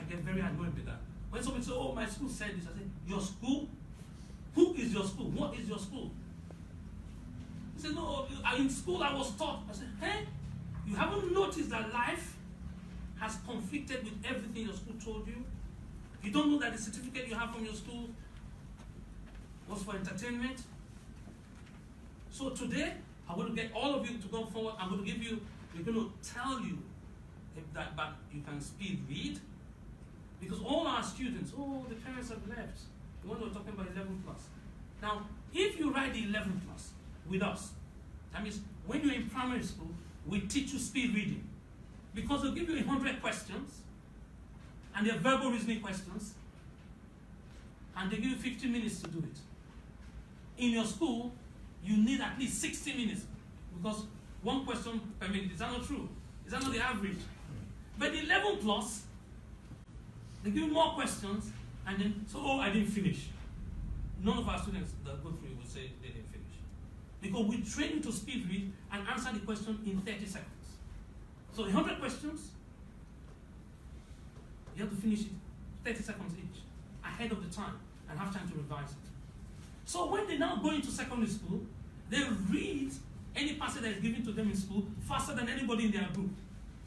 get very annoyed with that. When somebody says, oh, my school said this, I say, your school? Who is your school? What is your school? He said, no, in school I was taught. I said, hey, you haven't noticed that life has conflicted with everything your school told you? You don't know that the certificate you have from your school was for entertainment? So today, I'm going to get all of you to go forward. I'm going to give you, we're going to tell you that but you can speed read. Because all our students, the parents have left. The one we're talking about 11 plus. Now, if you write the 11 plus with us, that means when you're in primary school, we teach you speed reading. Because they'll give you 100 questions, and they're verbal reasoning questions, and they give you 50 minutes to do it. In your school, you need at least 60 minutes, because one question per minute. Is that not true? Is that not the average? But the 11 plus, they give you more questions, and then, I didn't finish. None of our students that go through it will say they didn't finish. Because we train you to speed read and answer the question in 30 seconds. So 100 questions, you have to finish it 30 seconds each, ahead of the time, and have time to revise it. So when they now go into secondary school, they read any passage that is given to them in school faster than anybody in their group.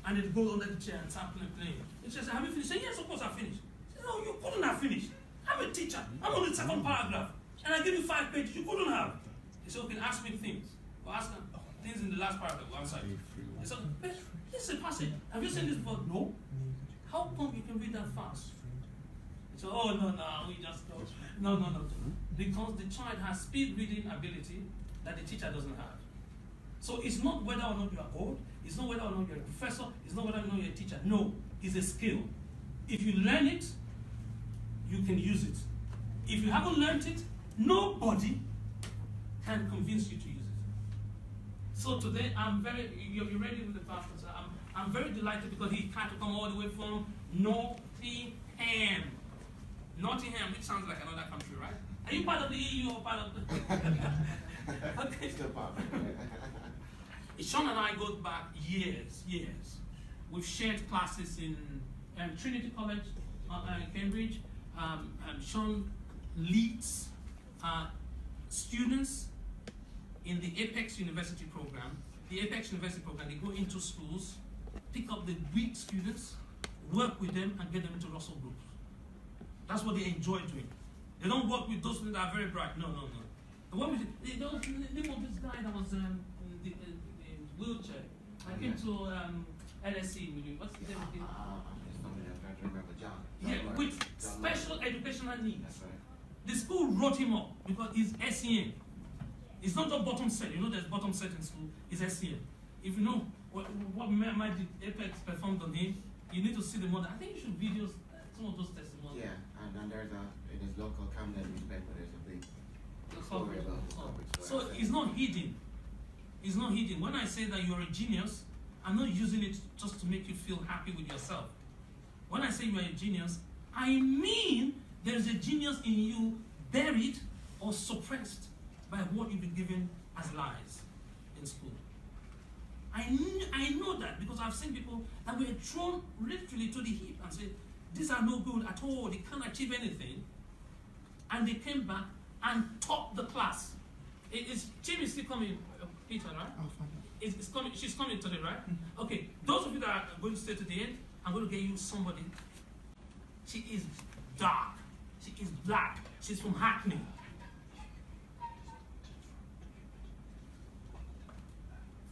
And they go under the chair and start playing. They say, have you finished? Say, yes, of course I finished. Say, no, you couldn't have finished. I'm a teacher. I'm on the second paragraph. And I give you 5 pages. You couldn't have. They say, okay, ask me things. Or ask them things in the last paragraph. One side. They say, this is a passage. Have you seen this before? No. How come you can read that fast? They say, no, we just go. No. Because the child has speed reading ability that the teacher doesn't have. So it's not whether or not you are old, it's not whether or not you're a professor, it's not whether or not you're a teacher. No, it's a skill. If you learn it, you can use it. If you haven't learned it, nobody can convince you to use it. So today, you're ready with the pastor, sir. I'm very delighted because he had to come all the way from Nottingham. Nottingham, which sounds like another country, right? Are you part of the EU or part of the... Okay. Still part. Sean and I go back years. We've shared classes in Trinity College, Cambridge. Sean leads students in the Apex University program. The Apex University program, they go into schools, pick up the weak students, work with them, and get them into Russell groups. That's what they enjoy doing. They don't work with those students that are very bright. No. The one with the name of this guy that was in the wheelchair. I came to LSE with you. What's the name of him? I'm trying to remember John. Yeah, with special educational needs. That's right. The school wrote him up because he's SEN. It's not just bottom set. You know there's bottom set in school. It's SEN. If you know what magic Apex performed on him, you need to see the model. I think you should video some of those testimonies. Yeah, and there's in his local Camden newspaper, there's a big story about the public. So it's not hidden. It's not hidden. When I say that you're a genius, I'm not using it just to make you feel happy with yourself. When I say you're a genius, I mean there's a genius in you buried or suppressed by what you've been given as lies in school. I know that because I've seen people that were thrown literally to the hip and said, these are no good at all, they can't achieve anything. And they came back and taught the class. Jim is still coming, Peter, right? Oh, fine. It's coming, she's coming today, right? Okay, those of you that are going to stay to the end, I'm going to get you somebody. She is dark. She is black. She's from Hackney.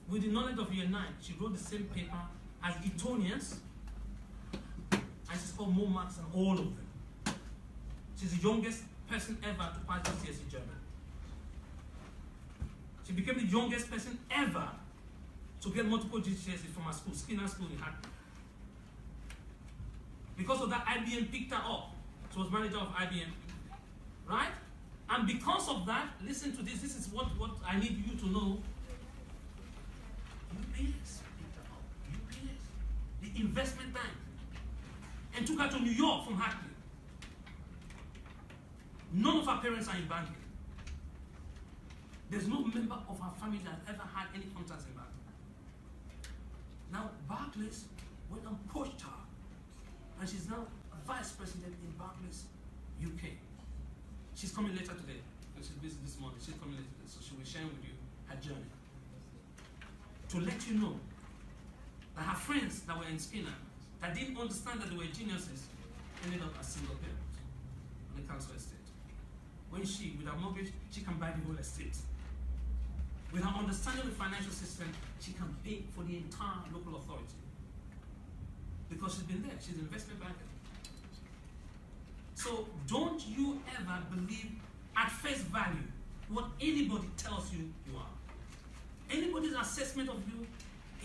With the knowledge of year 9, she wrote the same paper as Etonians, and she's got more marks than all of them. She's the youngest person ever to pass GCSE German. She became the youngest person ever to get multiple GCSE from her school, Skinner School in Hackney. Because of that, IBM picked her up. She was manager of IBM, right? And because of that, listen to this. This is what I need you to know. UPS picked her up. UPS, the investment bank, and took her to New York from Hackney. None of our parents are in banking. There's no member of our family that ever had any contacts in banking. Now, Barclays went and poached her, and she's now vice president in Barclays, UK. She's coming later today. She's busy this morning. She's coming later today, so she'll be sharing with you her journey. To let you know that her friends that were in Skinner, that didn't understand that they were geniuses, ended up as single parents on the council estate. When she, with her mortgage, she can buy the whole estate. With her understanding of the financial system, she can pay for the entire local authority. Because she's been there, she's an investment banker. So don't you ever believe at face value what anybody tells you you are. Anybody's assessment of you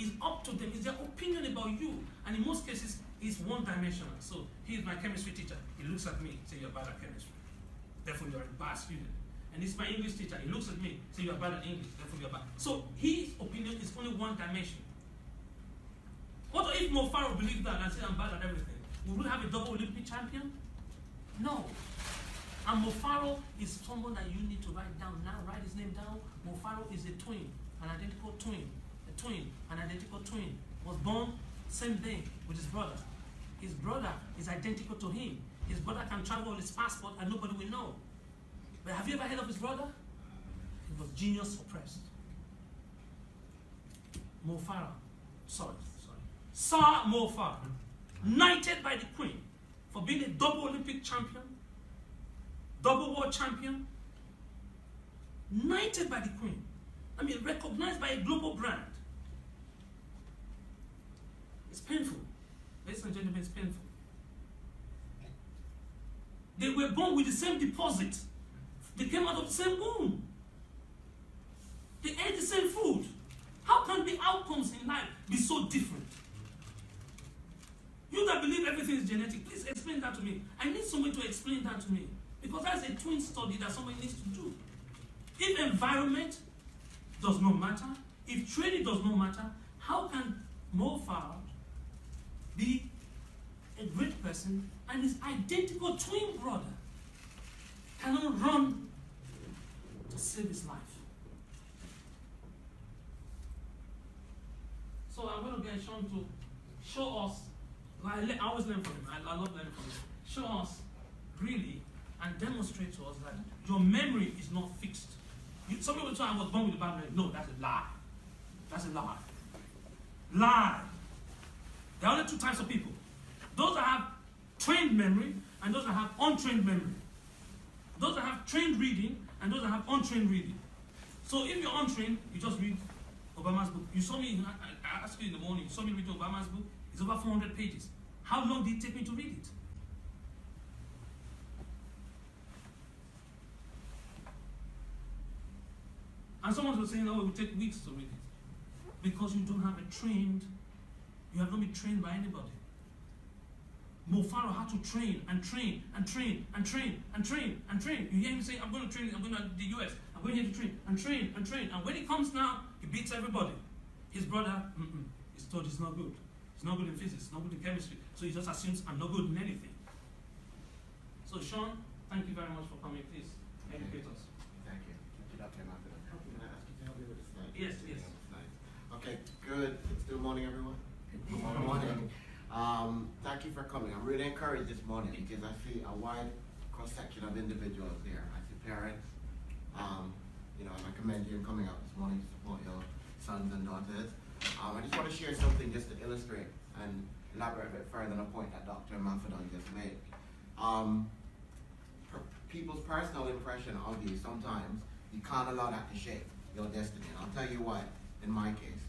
is up to them, it's their opinion about you, and in most cases, it's one-dimensional. So he's my chemistry teacher, he looks at me, say you're bad at chemistry. Therefore you're a bad student. And this is my English teacher, he looks at me, say you're bad at English, therefore you're bad. So his opinion is only one dimension. What if Mo Farah believed that and said I'm bad at everything? We would have a double Olympic champion? No. And Mo Farah is someone that you need to write down now. Write his name down. Mo Farah is a twin, an identical twin. A twin, an identical twin. Was born same day with his brother. His brother is identical to him. His brother can travel with his passport and nobody will know. But have you ever heard of his brother? He was genius suppressed. Mo Farah. Sorry. Sir Mo Farah, knighted by the Queen for being a double Olympic champion, double world champion, knighted by the Queen. I mean, recognized by a global brand. It's painful. Ladies and gentlemen, it's painful. They were born with the same deposit. They came out of the same womb. They ate the same food. How can the outcomes in life be so different? You that believe everything is genetic, please explain that to me. I need someone to explain that to me. Because that's a twin study that someone needs to do. If environment does not matter, if training does not matter, how can Mo Farah be a great person and his identical twin brother cannot run to save his life? So I'm going to get Sean to show us. I always learn from him. I love learning from him. Show us really and demonstrate to us that your memory is not fixed. Some people say I was born with a bad memory. No, that's a lie. That's a lie. Lie. There are only two types of people. Those that have trained memory and those that have untrained memory. Those that have trained reading and those that have untrained reading. So if you're untrained, you just read Obama's book. You saw me, I asked you in the morning, you saw me reading Obama's book. It's over 400 pages. How long did it take me to read it? And someone was saying, oh, it will take weeks to read it. Because you don't have you have not been trained by anybody. Mo Farah had to train and train and train and train and train and train. You hear him say, I'm going to train, I'm going to the US, I'm going here to train and train and train. And when he comes now, he beats everybody. His brother, his thought is not good. He's not good in physics, not good in chemistry. So he just assumes I'm not good in anything. So Sean, thank you very much for coming. Please educate us. Thank you. Can I ask you to help me with the slide? Yes. Okay, good. Good morning, everyone. Good morning. Thank you for coming. I'm really encouraged this morning because I see a wide cross-section of individuals here. I see parents. And I commend you in coming out this morning to support your sons and daughters. I just want to share something just to illustrate and elaborate a bit further on a point that Dr. Mafadon just made. People's personal impression of you, sometimes you can't allow that to shape your destiny. And I'll tell you why, in my case.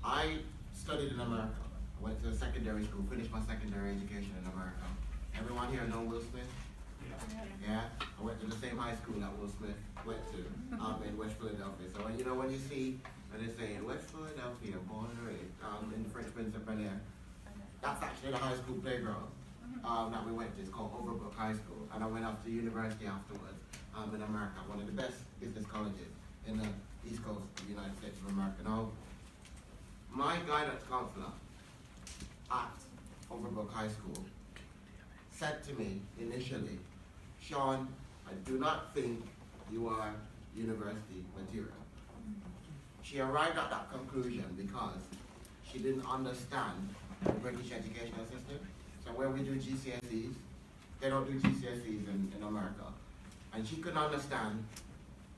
I studied in America. I went to secondary school, finished my secondary education in America. Everyone here know Will Smith? Yeah? I went to the same high school that Will Smith went to in West Philadelphia. So when you see, when they say West Philadelphia, born and raised, in the French Prince of Bel-Air, that's actually the high school playground that we went to. It's called Overbrook High School. And I went off to university afterwards in America, one of the best business colleges in the East Coast of the United States of America. Now, my guidance counselor at Overbrook High School said to me initially, Sean, I do not think you are university material. She arrived at that conclusion because she didn't understand the British educational system. So where we do GCSEs, they don't do GCSEs in America. And she couldn't understand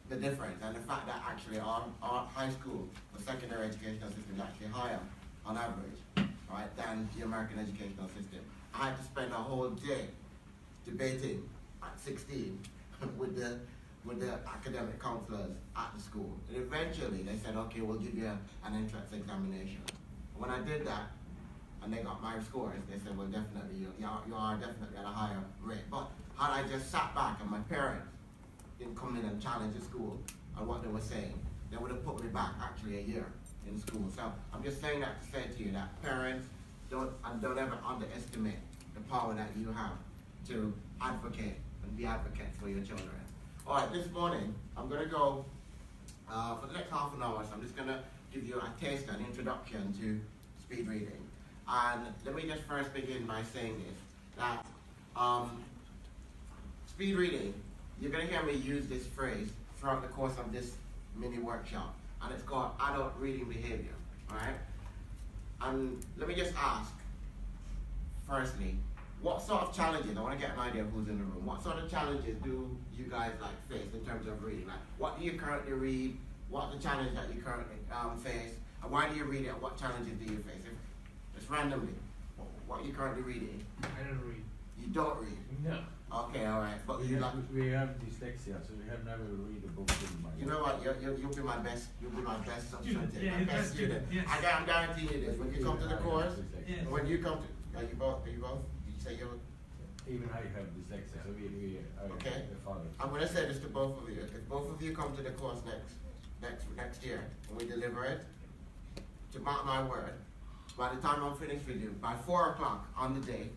the difference and the fact that actually our high school or secondary educational system is actually higher on average, right, than the American educational system. I had to spend a whole day debating at 16 with the academic counselors at the school. And eventually they said, okay, we'll give you an entrance examination. When I did that, and they got my scores, they said, well, definitely, you are definitely at a higher rate. But had I just sat back and my parents didn't come in and challenge the school on what they were saying, they would have put me back actually a year in school. So I'm just saying that to say to you that parents don't ever underestimate the power that you have to advocate and be advocates for your children. All right, this morning I'm going to go for the next half an hour. So I'm just going to give you a taste and introduction to speed reading. And let me just first begin by saying this, that speed reading, you're going to hear me use this phrase throughout the course of this mini workshop, and it's called adult reading behavior, all right? And let me just ask, firstly, what sort of challenges, I want to get an idea of who's in the room, what sort of challenges do you guys face in terms of reading? Like, what do you currently read? What are the challenges that you currently face? And why do you read it? And what challenges do you face? Just randomly, what are you currently reading? I don't read. You don't read? No. Okay, all right. But we have dyslexia, so we have never read a book in my life. You know what? You'll be my best. You'll be my best substitute. Yeah, my best student. Yes. I'm guaranteeing you this. When you come to the course, Yes. when you come to, are you both? Did you say you're? Even I have dyslexia, so we Okay. father. I'm going to say this to both of you. If both of you come to the course next year and we deliver it, to mark my word, by the time I'm finished with you, by 4 o'clock on the day,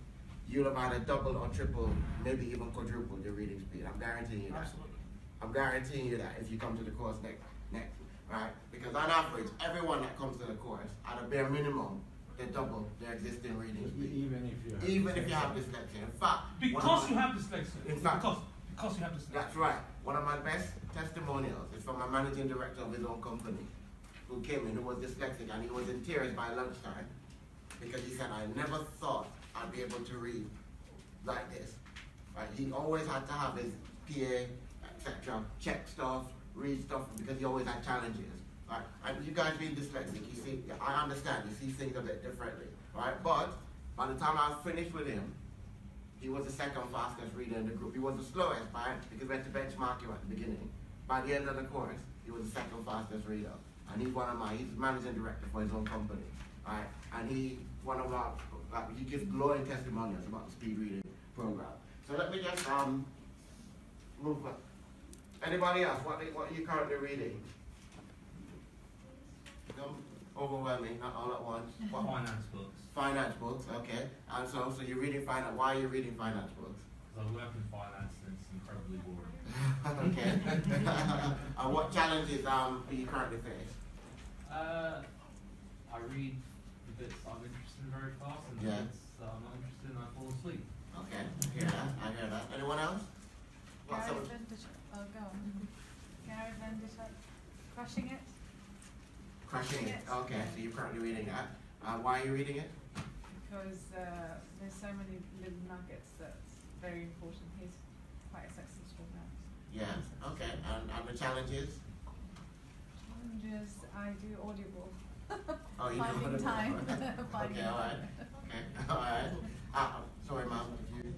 you'll have either double or triple, maybe even quadruple your reading speed. I'm guaranteeing you that. Absolutely. I'm guaranteeing you that if you come to the course next, right? Because on average, everyone that comes to the course, at a bare minimum, they double their existing reading speed. Even if you have dyslexia. In fact, Because you have dyslexia. In fact, because you have dyslexia. that's right. One of my best testimonials is from a managing director of his own company who came in, who was dyslexic, and he was in tears by lunchtime because he said, I never thought I'd be able to read like this. Right? He always had to have his PA, etc., check stuff, read stuff, because he always had challenges. Right? And you guys being dyslexic, you see, I understand, you see things a bit differently. Right? But by the time I was finished with him, he was the second fastest reader in the group. He was the slowest, right? Because we had to benchmark him at the beginning. By the end of the course, he was the second fastest reader. And he's he's managing director for his own company, right? And he gives glowing testimonials about the speed reading program. So let me just move on. Anybody else? What are you currently reading? Overwhelming, not all at once. What? Finance books. Finance books, okay. And so you're reading finance. Why are you reading finance books? Because I work in finance and it's incredibly boring. Okay. And what challenges do you currently face? I read the bits I'm interested in very fast, and the Yeah. bits I'm not interested in, I fall asleep. Okay, I hear that. Anyone else? What, Gary some- Vaynerchuk. Go on. Gary Vaynerchuk. Crushing it. Crushing it. Okay, so you're currently reading that. Why are you reading it? Because there's so many little nuggets that's very important. He's quite a successful man. Yeah, okay. And the challenges? Challenges, I do Audible. Oh, you do Finding Audible. time. Okay, Finding all right. Okay, all right. Sorry, Mom, if you...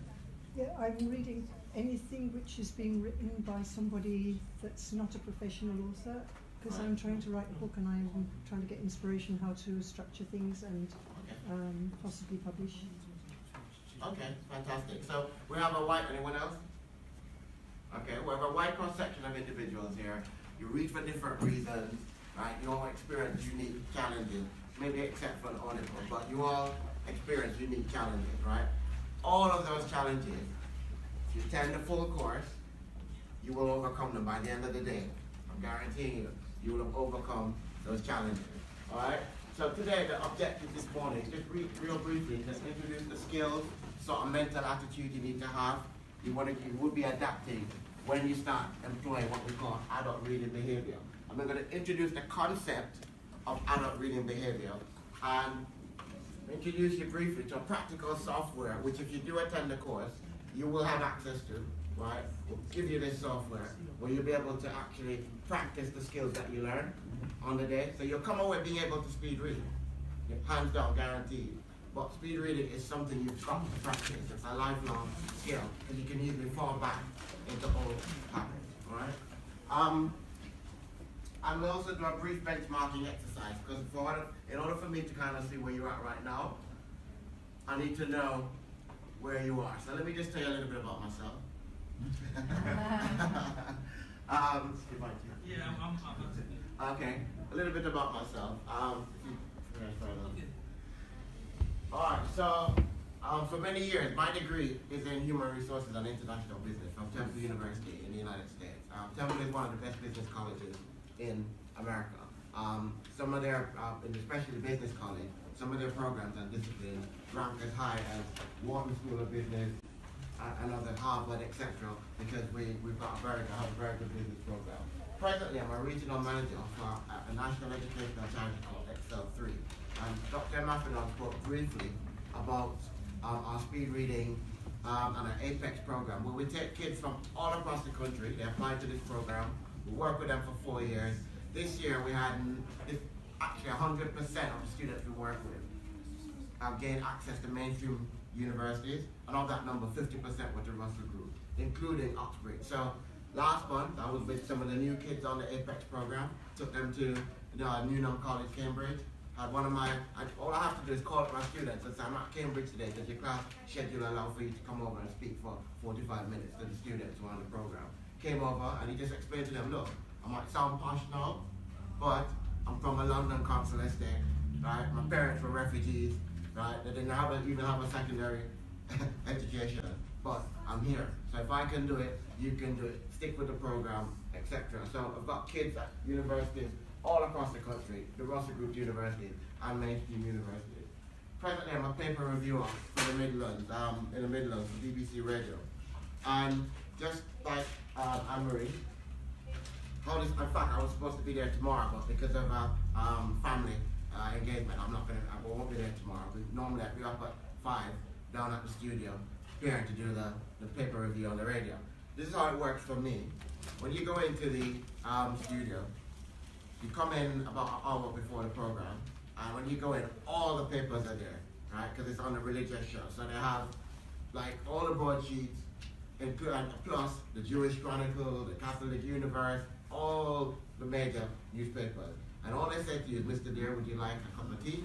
Yeah, I'm reading anything which is being written by somebody that's not a professional author, because I'm trying to write a book and I'm trying to get inspiration how to structure things and possibly publish. Okay, fantastic. So we have anyone else? Okay, we have a wide cross-section of individuals here. You read for different reasons, right? You all experience unique challenges, maybe except for an Audible, but you all experience unique challenges, right? All of those challenges, if you attend the full course, you will overcome them by the end of the day. I'm guaranteeing you, you will have overcome those challenges, all right? So today, the objective this morning, just real briefly, just introduce the skills, sort of mental attitude you need to have. You would be adapting when you start employing what we call adult reading behavior. I'm going to introduce the concept of adult reading behavior, and introduce you briefly to a practical software, which if you do attend the course, you will have access to, right? We'll give you this software where you'll be able to actually practice the skills that you learn on the day. So you'll come away being able to speed read, hands down guaranteed. But speed reading is something you've got to practice. It's a lifelong skill because you can easily fall back into old habits, right? And we'll also do a brief benchmarking exercise because in order for me to kind of see where you're at right now, I need to know where you are. So let me just tell you a little bit about myself. Yeah, I'm Okay, a little bit about myself. Alright, so for many years, my degree is in human resources and international business from Temple University in the United States. Temple is one of the best business colleges in America. Some of their, especially the business college, some of their programs and disciplines rank as high as Wharton School of Business, and other Harvard, etc. Because we've got a very good business program. Presently, I'm a regional manager for a national educational charity called Excel 3. And Dr. Maffinon spoke briefly about our speed reading and our Apex program, where we take kids from all across the country. They apply to this program. We work with them for 4 years. This year, we had actually 100% of the students we work with have gained access to mainstream universities, and of that number, 50% were to Russell Group, including Oxbridge. So last month, I was with some of the new kids on the Apex program, took them to Newnham College, Cambridge. Had one of my, all I have to do is call up my students and say, I'm at Cambridge today, does your class schedule allow for you to come over and speak for 45 minutes to the students who are on the program? Came over and he just explained to them, look, I might sound posh now, but I'm from a London council estate, right? My parents were refugees, right? They didn't even have a secondary education, but I'm here. So if I can do it, you can do it. Stick with the program, etc. So I've got kids at universities all across the country, the Russell Group universities and mainstream universities. Presently, I'm a paper reviewer for the Midlands, in the Midlands, for BBC Radio. And just like Anne-Marie, in fact, I was supposed to be there tomorrow, but because of family engagement, I won't be there tomorrow. Normally I'd be up at 5 down at the studio, preparing to do the paper review on the radio. This is how it works for me. When you go into the studio, you come in about an hour before the program, and when you go in, all the papers are there, right? Because it's on a religious show. So they have like all the broadsheets, and plus the Jewish Chronicle, the Catholic Universe, all the major newspapers. And all they say to you is, Mr. Deere, would you like a cup of tea?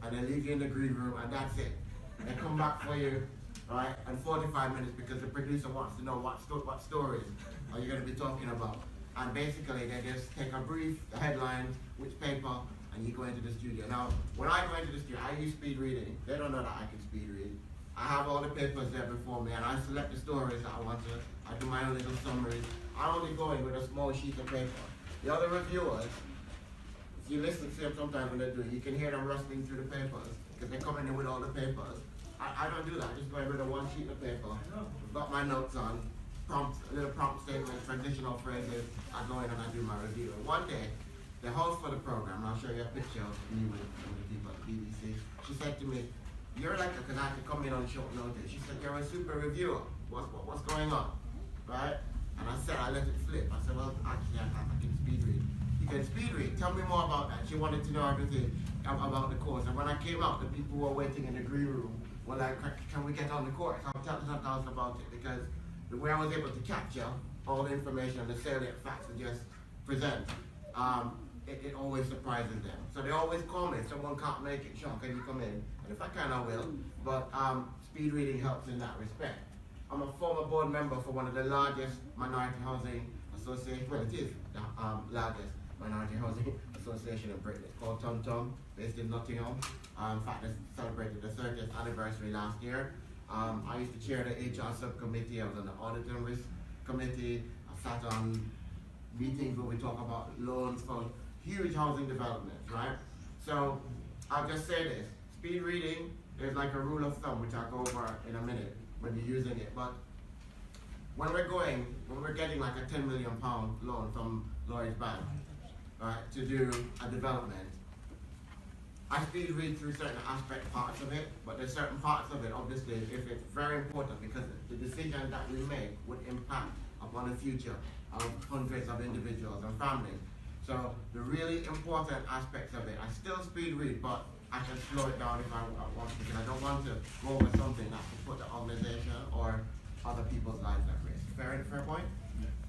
And they leave you in the green room, and that's it. They come back for you, right? And 45 minutes because the producer wants to know what stories are you going to be talking about. And basically, they just take a brief, the headlines, which paper, and you go into the studio. Now, when I go into the studio, I use speed reading. They don't know that I can speed read. I have all the papers there before me, and I select the stories that I want to. I do my own little summaries. I only go in with a small sheet of paper. The other reviewers, if you listen to them sometimes when they do it, you can hear them rustling through the papers, because they come in with all the papers. I don't do that. I just go in with a one sheet of paper. I've got my notes on. Prompts, little prompt statements, transitional phrases. I go in and I do my review. And one day, the host for the program, I'll show you a picture of me with the people at the BBC. She said to me, "You're like, because I had to come in on short notice." She said, "You're a super reviewer. What's going on, right?" And I said, I let it slip. I said, "Well, actually, I can speed read." "You can speed read. Tell me more about that." She wanted to know everything about the course. And when I came out, the people who were waiting in the green room were like, "Can we get on the course?" I'll tell us about it, because the way I was able to capture all the information and the salient facts and just present, it always surprises them. So they always call me. If someone can't make it, "Sean, can you come in?" And if I can, I will. But speed reading helps in that respect. I'm a former board member for one of the largest minority housing associations. Well, it is the largest minority housing association in Britain. It's called Tum Tum, based in Nottingham. In fact, they celebrated the 30th anniversary last year. I used to chair the HR subcommittee. I was on the audit and risk committee. I sat on meetings where we talk about loans for huge housing developments, right? So I'll just say this. Speed reading, there's like a rule of thumb, which I'll go over in a minute when you're using it. But when we're getting like a £10 million loan from Lloyds Bank, right, to do a development, I speed read through certain parts of it, but there's certain parts of it, obviously, if it's very important because the decision that we make would impact upon the future of hundreds of individuals and families. So the really important aspects of it, I still speed read, but I can slow it down if I want to, because I don't want to go over something that could put the organization or other people's lives at risk. Fair point?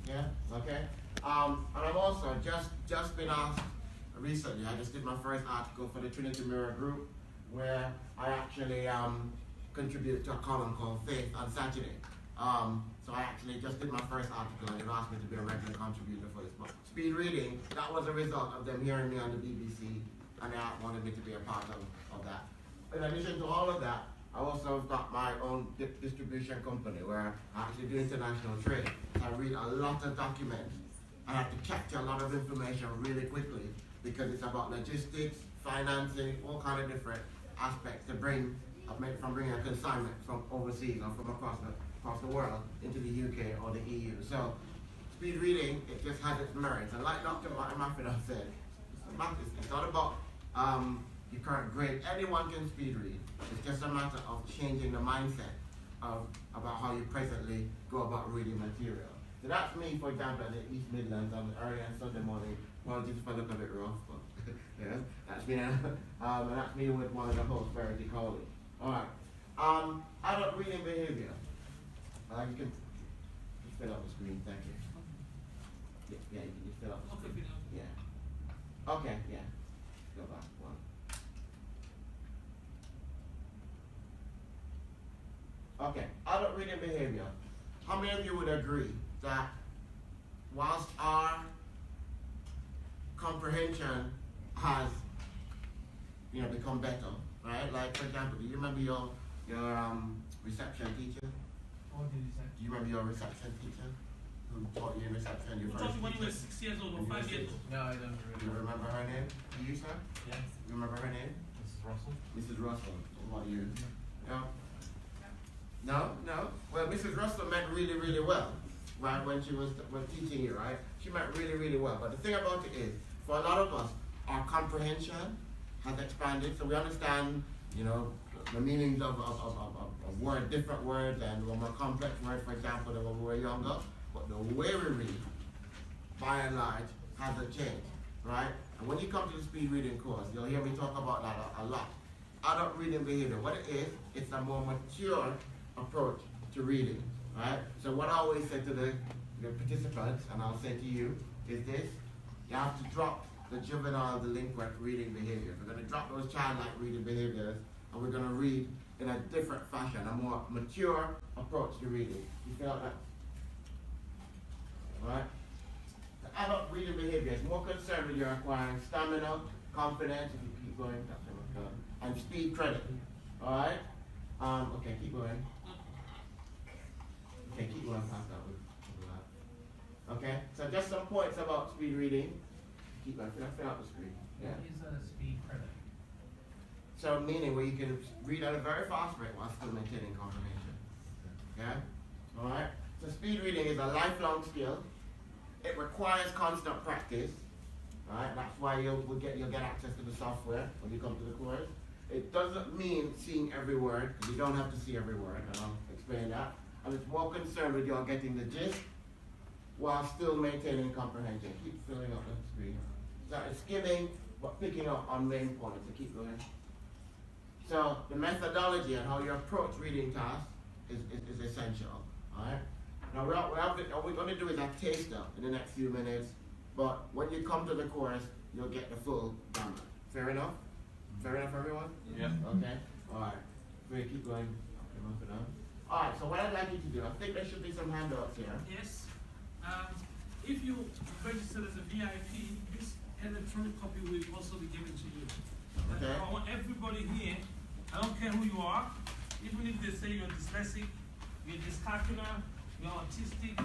Yeah? Okay. And I've also just been asked recently, I just did my first article for the Trinity Mirror Group, where I actually contributed to a column called Faith on Saturday. So I actually just did my first article and they've asked me to be a regular contributor for this book. Speed reading, that was a result of them hearing me on the BBC and they wanted me to be a part of that. In addition to all of that, I also got my own distribution company where I actually do international trade. I read a lot of documents. I have to capture a lot of information really quickly because it's about logistics, financing, all kind of different aspects to bringing a consignment from overseas or from across the world into the UK or the EU. So speed reading, it just has its merits. And like Dr. Maffin said, it's not about your current grade. Anyone can speed read. It's just a matter of changing the mindset about how you presently go about reading material. So that's me, for example, in the East Midlands on the early and Sunday morning. Apologies if I look a bit rough, but yeah, that's me. And that's me with one of the hosts, Verity Coley. All right. Adult reading behavior. You can just fill out the screen. Thank you. Yeah, you can just fill out the screen. Yeah. Okay. Yeah. Go back one. Okay. Adult reading behavior. How many of you would agree that whilst our comprehension has become better, right? Like for example, do you remember your reception teacher? What did you say? Do you remember your reception teacher who taught you in reception? Your Who first taught you when you were teacher? 6 years old or 5 years old? No, I don't Do you remember. remember her name? Do you, sir? Yes. You remember her name? Mrs. Russell. Mrs. Russell. What about you? No? No? Well, Mrs. Russell meant really, really well, right, when she was teaching you, right? She meant really, really well. But the thing about it is, for a lot of us, our comprehension has expanded, so we understand, the meanings of different words and more complex words, for example, than when we were younger. But the way we read, by and large, hasn't changed, right? And when you come to the speed reading course, you'll hear me talk about that a lot. Adult reading behavior, what it is, it's a more mature approach to reading, right? So what I always say to the participants, and I'll say to you, is this: you have to drop the juvenile delinquent reading behavior. We're going to drop those childlike reading behaviors, and we're going to read in a different fashion, a more mature approach to reading. You feel that? Alright? The adult reading behavior is more concerned with your acquiring stamina, confidence, if you keep going, and speed credit. Alright? Okay, keep going. Okay, keep going past that. Okay, so just some points about speed reading. Keep going, fill out the screen. Yeah. What is a speed credit? So meaning where you can read at a very fast rate while still maintaining comprehension. Okay? Alright? So speed reading is a lifelong skill. It requires constant practice. Right? That's why you'll get access to the software when you come to the course. It doesn't mean seeing every word, because you don't have to see every word, and I'll explain that. And it's more concerned with you getting the gist while still maintaining comprehension. Keep filling up the screen. So it's skimming, but picking up on main points. So keep going. So the methodology and how you approach reading tasks is essential. Alright? Now what we're going to do is a taster in the next few minutes, but when you come to the course, you'll get the full gamut. Fair enough? Fair enough, everyone? Yeah. Okay? Alright. We're going to keep going. Alright, so what I'd like you to do, I think there should be some handouts here. Yes. If you register as a VIP, this electronic copy will also be given to you. Okay. I want everybody here, I don't care who you are, even if they say you're dyslexic, you're dyscalcular, you're autistic,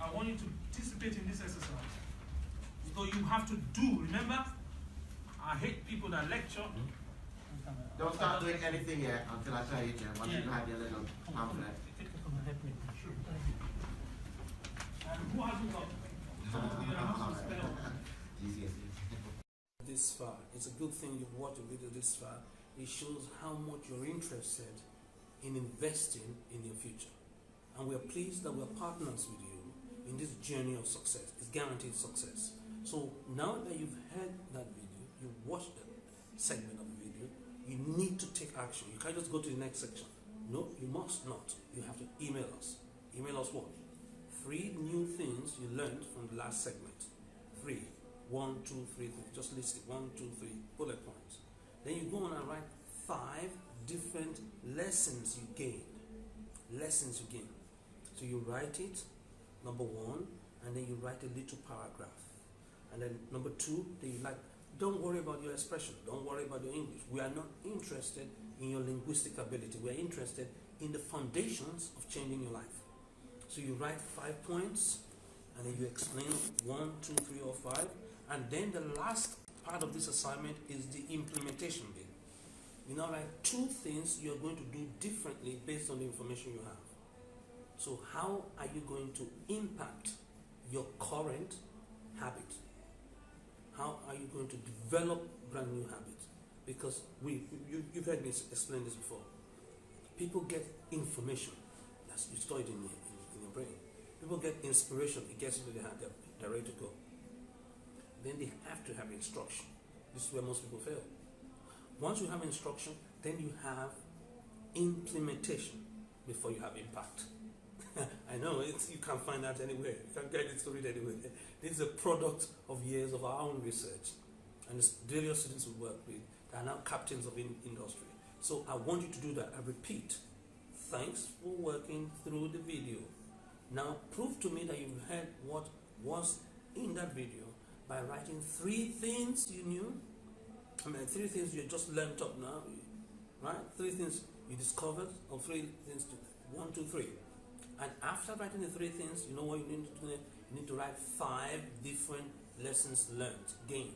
I want you to participate in this exercise. Because you have to do, remember? I hate people that lecture. Don't start doing anything yet until I tell you to, once you have your little pamphlet. Who hasn't got? Some of you have to spell. GCSE. this far. It's a good thing you've watched the video this far. It shows how much you're interested in investing in your future. And we're pleased that we're partners with you in this journey of success. It's guaranteed success. So now that you've heard that video, you watched the segment of the video, you need to take action. You can't just go to the next section. No, you must not. You have to email us. Email us what? 3 new things you learned from the last segment. 3. 1, 2, 3, 3. Just list it. 1, 2, 3. Bullet points. Then you go on and write 5 different lessons you gained. Lessons you gained. So you write it, number 1, and then you write a little paragraph. And then number 2, then you don't worry about your expression. Don't worry about your English. We are not interested in your linguistic ability. We are interested in the foundations of changing your life. So you write 5 points, and then you explain 1, 2, 3, or 5. And then the last part of this assignment is the implementation bit. You now write 2 things you're going to do differently based on the information you have. So how are you going to impact your current habit? How are you going to develop brand new habits? Because you've heard me explain this before. People get information. That's you store it in your brain. People get inspiration. It gets into their hand. They're ready to go. Then they have to have instruction. This is where most people fail. Once you have instruction, then you have implementation before you have impact. I know you can't find that anywhere. You can't get it to read anywhere. This is a product of years of our own research, and the various students we work with are now captains of industry. So I want you to do that. I repeat, thanks for working through the video. Now prove to me that you've heard what was in that video by writing 3 things you knew. 3 things you just learned up now, right? 3 things you discovered, or 3 things, 1, 2, 3. And after writing the 3 things, you know what you need to do? You need to write 5 different lessons learned, gained.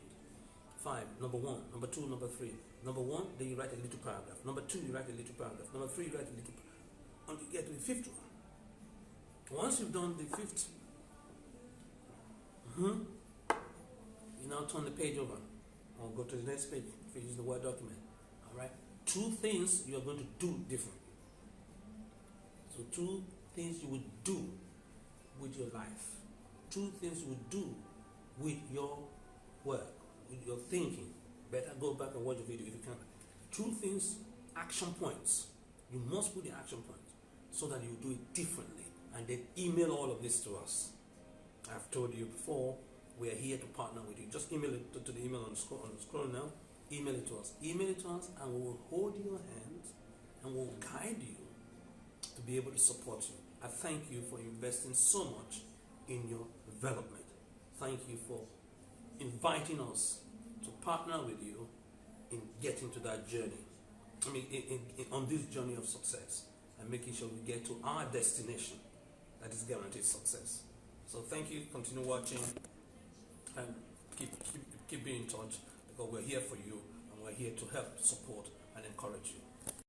5, number 1, number 2, number 3. Number 1, then you write a little paragraph. Number 2, you write a little paragraph. Number 3, you write a little paragraph. Until you get to the 5th one. Once you've done the 5th, you now turn the page over. Or go to the next page if you use the Word document. Alright? 2 things you are going to do differently. So 2 things you would do with your life. 2 things you would do with your work, with your thinking. Better go back and watch the video if you can. 2 things, action points. You must put the action points so that you do it differently. And then email all of this to us. I've told you before, we are here to partner with you. Just email it to the email on the scroll now. Email it to us. Email it to us, and we will hold your hands and we will guide you to be able to support you. I thank you for investing so much in your development. Thank you for inviting us to partner with you in getting to that journey. On this journey of success, and making sure we get to our destination that is guaranteed success. So thank you. Continue watching, and keep being in touch, because we're here for you, and we're here to help, support, and encourage you.